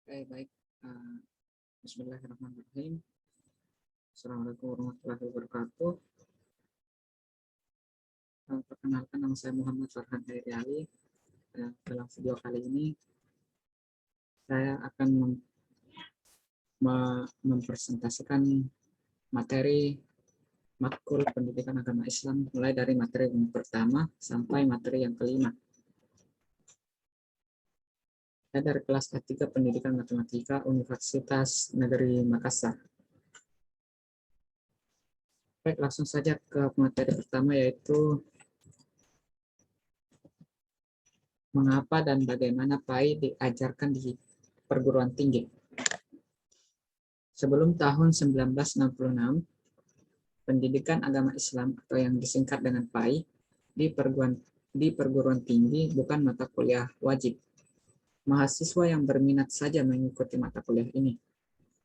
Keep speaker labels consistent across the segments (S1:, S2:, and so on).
S1: Baik. Eh, Bismillahirrahmanirrahim. Assalamualaikum warahmatullahi wabarakatuh. Perkenalkan, nama saya Muhammad Farhan Khairi Ali. Dalam video kali ini, saya akan mempresentasikan materi matkul pendidikan agama Islam, mulai dari materi yang pertama sampai materi yang kelima. Saya dari kelas A3 Pendidikan Matematika Universitas Negeri Makassar. Baik, langsung saja ke materi pertama, yaitu mengapa dan bagaimana PAI diajarkan di perguruan tinggi. Sebelum tahun 1966, pendidikan agama Islam atau yang disingkat dengan PAI di perguruan tinggi bukan mata kuliah wajib. Mahasiswa yang berminat saja mengikuti mata kuliah ini.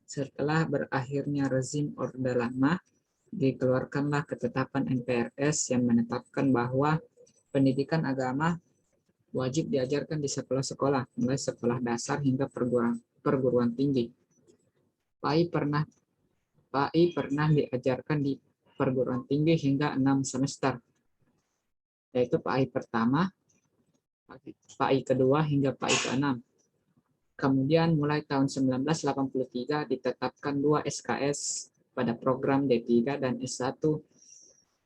S1: Setelah berakhirnya rezim Orde Lama, dikeluarkanlah ketetapan MPRS yang menetapkan bahwa pendidikan agama wajib diajarkan di sekolah-sekolah, mulai sekolah dasar hingga perguruan tinggi. PAI pernah diajarkan di perguruan tinggi hingga 6 semester, yaitu PAI pertama, PAI kedua, hingga PAI ke-6. Kemudian mulai tahun 1983 ditetapkan 2 SKS pada program D3 dan S1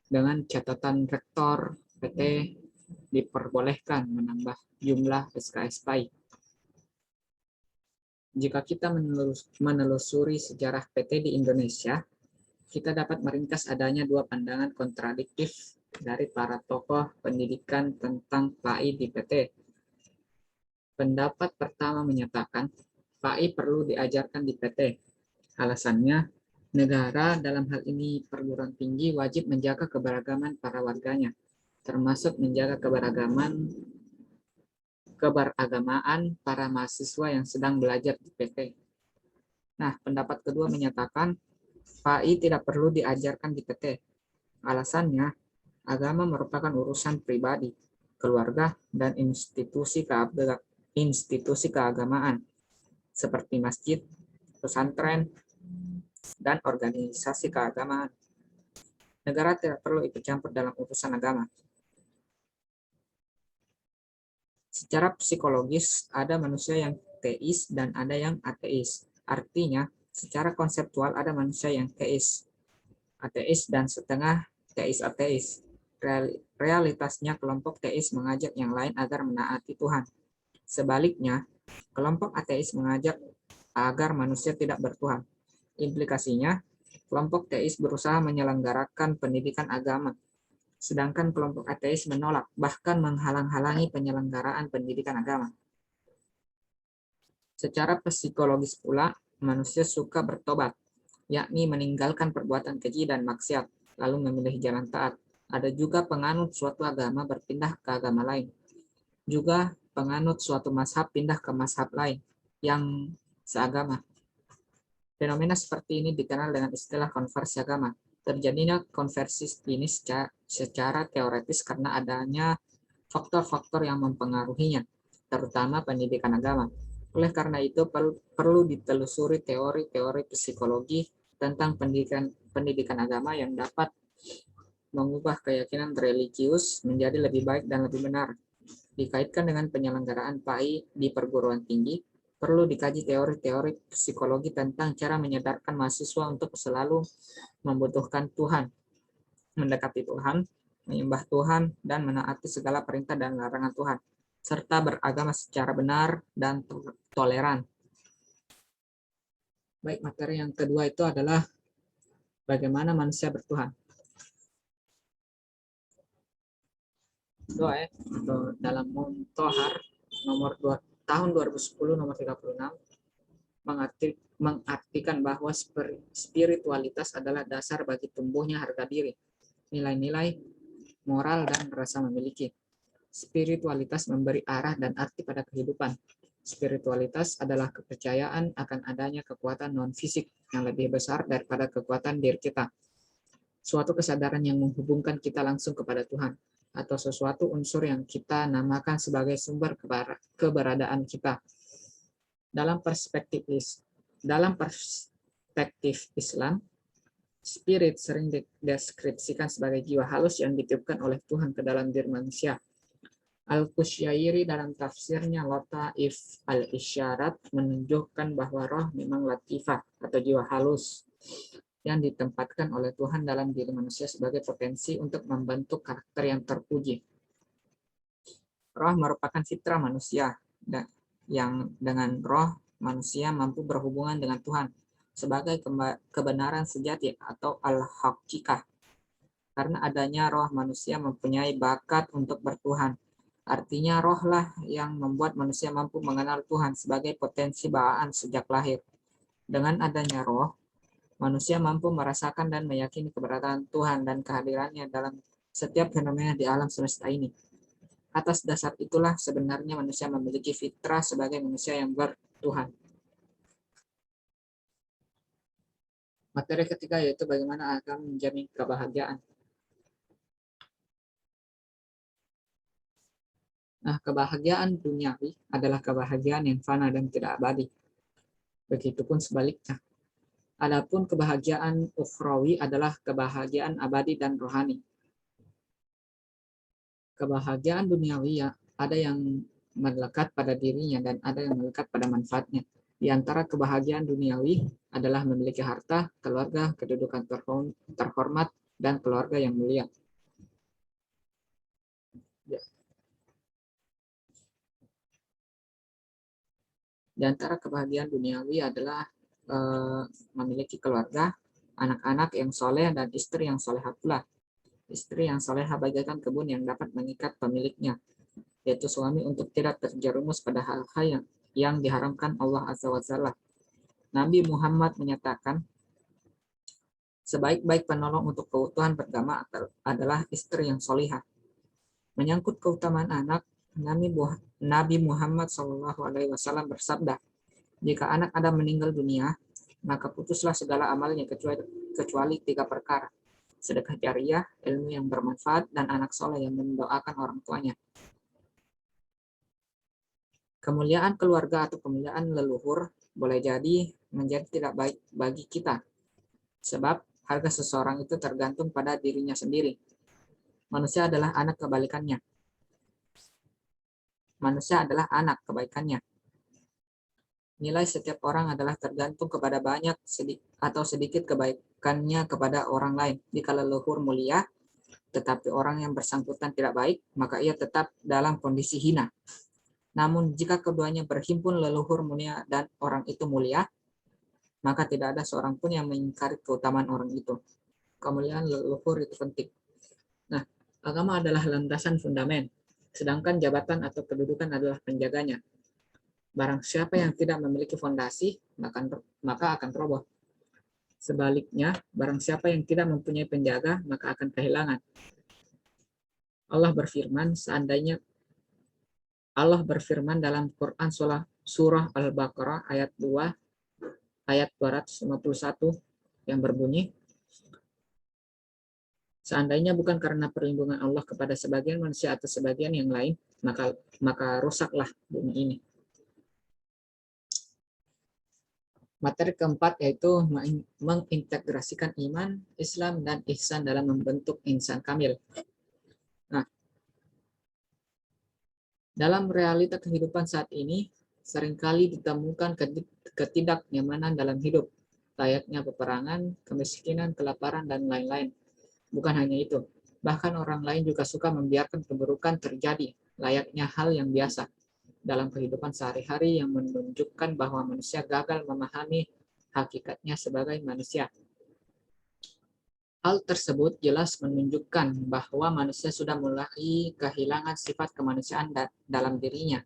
S1: dengan catatan rektor PT diperbolehkan menambah jumlah SKS PAI. Jika kita menelusuri sejarah PT di Indonesia, kita dapat meringkas adanya dua pandangan kontradiktif dari para tokoh pendidikan tentang PAI di PT. Pendapat pertama menyatakan PAI perlu diajarkan di PT. Alasannya, negara dalam hal ini perguruan tinggi wajib menjaga keberagaman para warganya, termasuk menjaga keberagamaan para mahasiswa yang sedang belajar di PT. Nah, pendapat kedua menyatakan PAI tidak perlu diajarkan di PT. Alasannya, agama merupakan urusan pribadi, keluarga, dan institusi keagamaan, seperti masjid, pesantren, dan organisasi keagamaan. Negara tidak perlu ikut campur dalam urusan agama. Secara psikologis, ada manusia yang teis dan ada yang ateis. Artinya, secara konseptual ada manusia yang teis, ateis, dan setengah teis-ateis. Realitasnya, kelompok teis mengajak yang lain agar menaati Tuhan. Sebaliknya, kelompok ateis mengajak agar manusia tidak bertuhan. Implikasinya, kelompok teis berusaha menyelenggarakan pendidikan agama, sedangkan kelompok ateis menolak, bahkan menghalang-halangi penyelenggaraan pendidikan agama. Secara psikologis pula, manusia suka bertobat, yakni meninggalkan perbuatan keji dan maksiat, lalu memilih jalan taat. Ada juga penganut suatu agama berpindah ke agama lain. Juga penganut suatu mazhab pindah ke mazhab lain yang seagama. Fenomena seperti ini dikenal dengan istilah konversi agama. Terjadinya konversi ini secara teoretis karena adanya faktor-faktor yang mempengaruhinya, terutama pendidikan agama. Oleh karena itu, perlu ditelusuri teori-teori psikologi tentang pendidikan agama yang dapat mengubah keyakinan religius menjadi lebih baik dan lebih benar. Dikaitkan dengan penyelenggaraan PAI di perguruan tinggi, perlu dikaji teori-teori psikologi tentang cara menyadarkan mahasiswa untuk selalu membutuhkan Tuhan, mendekati Tuhan, menyembah Tuhan, dan menaati segala perintah dan larangan Tuhan, serta beragama secara benar dan toleran. Baik, materi yang kedua itu adalah bagaimana manusia bertuhan. Doa dalam Muntohar nomor 2 tahun 2010 nomor 36 mengartikan bahwa spiritualitas adalah dasar bagi tumbuhnya harga diri, nilai-nilai moral, dan rasa memiliki. Spiritualitas memberi arah dan arti pada kehidupan. Spiritualitas adalah kepercayaan akan adanya kekuatan non-fisik yang lebih besar daripada kekuatan diri kita. Suatu kesadaran yang menghubungkan kita langsung kepada Tuhan, atau sesuatu unsur yang kita namakan sebagai sumber keberadaan kita. Dalam perspektif Islam, spirit sering dideskripsikan sebagai jiwa halus yang ditiupkan oleh Tuhan ke dalam diri manusia. Al-Qushayri dalam tafsirnya Lataif al-Isyarat menunjukkan bahwa roh memang latifah atau jiwa halus yang ditempatkan oleh Tuhan dalam diri manusia sebagai potensi untuk membentuk karakter yang terpuji. Roh merupakan fitrah manusia yang dengan roh manusia mampu berhubungan dengan Tuhan sebagai kebenaran sejati atau al-haqiqah. Karena adanya roh manusia mempunyai bakat untuk bertuhan. Artinya rohlah yang membuat manusia mampu mengenal Tuhan sebagai potensi bawaan sejak lahir. Dengan adanya roh, manusia mampu merasakan dan meyakini keberadaan Tuhan dan kehadirannya dalam setiap fenomena di alam semesta ini. Atas dasar itulah sebenarnya manusia memiliki fitrah sebagai manusia yang bertuhan. Materi ketiga yaitu bagaimana akan menjamin kebahagiaan. Nah, kebahagiaan duniawi adalah kebahagiaan yang fana dan tidak abadi. Begitupun sebaliknya. Adapun kebahagiaan ukhrawi adalah kebahagiaan abadi dan rohani. Kebahagiaan duniawi ya ada yang melekat pada dirinya dan ada yang melekat pada manfaatnya. Di antara kebahagiaan duniawi adalah memiliki harta, keluarga, kedudukan terhormat, dan keluarga yang mulia. Di antara kebahagiaan duniawi adalah memiliki keluarga, anak-anak yang soleh, dan istri yang solehah pula. Istri yang solehah bagaikan kebun yang dapat mengikat pemiliknya, yaitu suami, untuk tidak terjerumus pada hal-hal yang diharamkan Allah Azza wa Jalla. Nabi Muhammad menyatakan, sebaik-baik penolong untuk keutuhan beragama adalah istri yang solihah. Menyangkut keutamaan anak, Nabi Muhammad SAW bersabda, jika anak Adam meninggal dunia, maka putuslah segala amalnya kecuali 3 perkara. Sedekah jariah, ilmu yang bermanfaat, dan anak soleh yang mendoakan orang tuanya. Kemuliaan keluarga atau kemuliaan leluhur boleh jadi menjadi tidak baik bagi kita. Sebab harga seseorang itu tergantung pada dirinya sendiri. Manusia adalah anak kebalikannya. Manusia adalah anak kebaikannya. Nilai setiap orang adalah tergantung kepada banyak atau sedikit kebaikannya kepada orang lain. Jika leluhur mulia, tetapi orang yang bersangkutan tidak baik, maka ia tetap dalam kondisi hina. Namun jika keduanya berhimpun, leluhur mulia dan orang itu mulia, maka tidak ada seorang pun yang mengingkari keutamaan orang itu. Kemuliaan leluhur itu penting. Nah, agama adalah landasan fundamen, sedangkan jabatan atau kedudukan adalah penjaganya. Barang siapa yang tidak memiliki fondasi, maka akan roboh. Sebaliknya, barang siapa yang tidak mempunyai penjaga, maka akan kehilangan. Allah berfirman dalam Quran surah Al-Baqarah ayat 2, ayat 251 yang berbunyi, seandainya bukan karena perlindungan Allah kepada sebagian manusia atau sebagian yang lain, maka rusaklah bumi ini. Materi keempat yaitu mengintegrasikan iman, Islam, dan ihsan dalam membentuk insan kamil. Nah, dalam realita kehidupan saat ini, seringkali ditemukan ketidaknyamanan dalam hidup, layaknya peperangan, kemiskinan, kelaparan, dan lain-lain. Bukan hanya itu, bahkan orang lain juga suka membiarkan keburukan terjadi, layaknya hal yang biasa dalam kehidupan sehari-hari yang menunjukkan bahwa manusia gagal memahami hakikatnya sebagai manusia. Hal tersebut jelas menunjukkan bahwa manusia sudah mulai kehilangan sifat kemanusiaan dalam dirinya.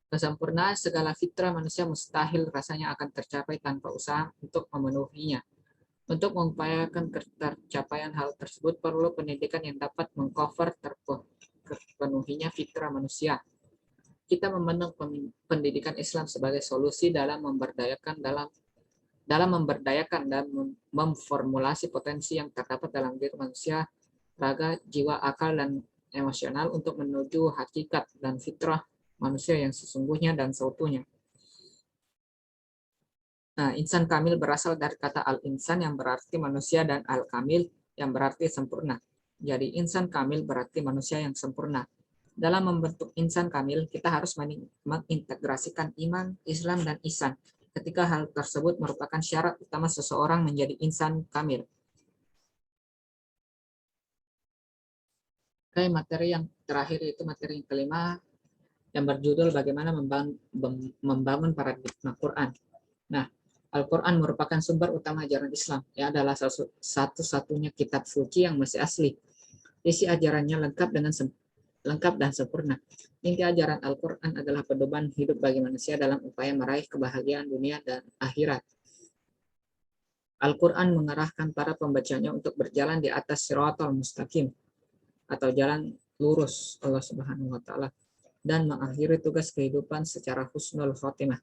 S1: Kesempurnaan segala fitrah manusia mustahil rasanya akan tercapai tanpa usaha untuk memenuhinya. Untuk mengupayakan tercapaian hal tersebut perlu pendidikan yang dapat mengcover terpenuhinya fitrah manusia. Kita memandang pendidikan Islam sebagai solusi dalam memberdayakan dan memformulasi potensi yang terdapat dalam diri manusia, raga, jiwa, akal, dan emosional untuk menuju hakikat dan fitrah manusia yang sesungguhnya dan seutuhnya. Nah, insan kamil berasal dari kata al-insan yang berarti manusia dan al-kamil yang berarti sempurna. Jadi insan kamil berarti manusia yang sempurna. Dalam membentuk insan kamil, kita harus mengintegrasikan iman, Islam, dan ihsan. Ketika hal tersebut merupakan syarat utama seseorang menjadi insan kamil. Oke, materi yang terakhir itu materi yang kelima yang berjudul bagaimana membangun paradigma Quran. Nah, Al-Quran merupakan sumber utama ajaran Islam. Ya, adalah satu-satunya kitab suci yang masih asli. Isi ajarannya lengkap dan sempurna. Inti ajaran Al-Quran adalah pedoman hidup bagi manusia dalam upaya meraih kebahagiaan dunia dan akhirat. Al-Quran mengarahkan para pembacanya untuk berjalan di atas siratal mustaqim atau jalan lurus Allah Subhanahu wa taala dan mengakhiri tugas kehidupan secara husnul khotimah.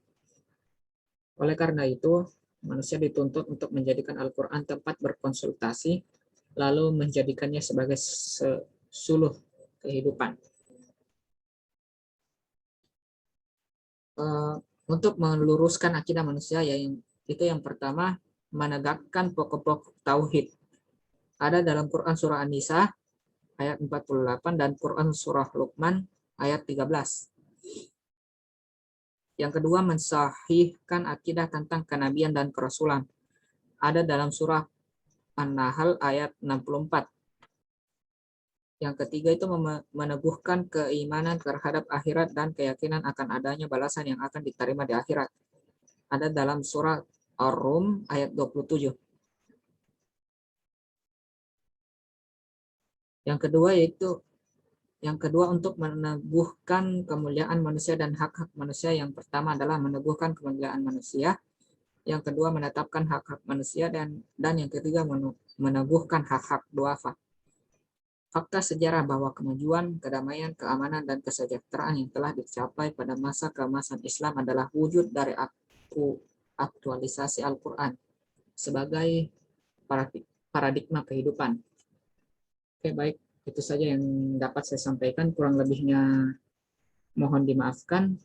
S1: Oleh karena itu, manusia dituntut untuk menjadikan Al-Quran tempat berkonsultasi, lalu menjadikannya sebagai suluh kehidupan. Untuk meluruskan akidah manusia, yang pertama, menegakkan pokok-pokok tauhid. Ada dalam Quran Surah An-Nisa ayat 48 dan Quran Surah Luqman ayat 13. Yang kedua, mensahihkan akidah tentang kenabian dan kerasulan. Ada dalam surah An-Nahl ayat 64. Yang ketiga itu meneguhkan keimanan terhadap akhirat dan keyakinan akan adanya balasan yang akan diterima di akhirat. Ada dalam surah Ar-Rum ayat 27. Yang kedua untuk meneguhkan kemuliaan manusia dan hak-hak manusia. Yang pertama adalah meneguhkan kemuliaan manusia. Yang kedua menetapkan hak-hak manusia dan yang ketiga meneguhkan hak-hak duafa. Fakta sejarah bahwa kemajuan, kedamaian, keamanan, dan kesejahteraan yang telah dicapai pada masa keemasan Islam adalah wujud dari aktualisasi Al-Quran sebagai paradigma kehidupan. Oke, baik. Itu saja yang dapat saya sampaikan. Kurang lebihnya mohon dimaafkan.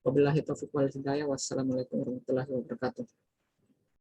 S1: Wabillahi taufiq wal hidayah. Wassalamualaikum warahmatullahi wabarakatuh.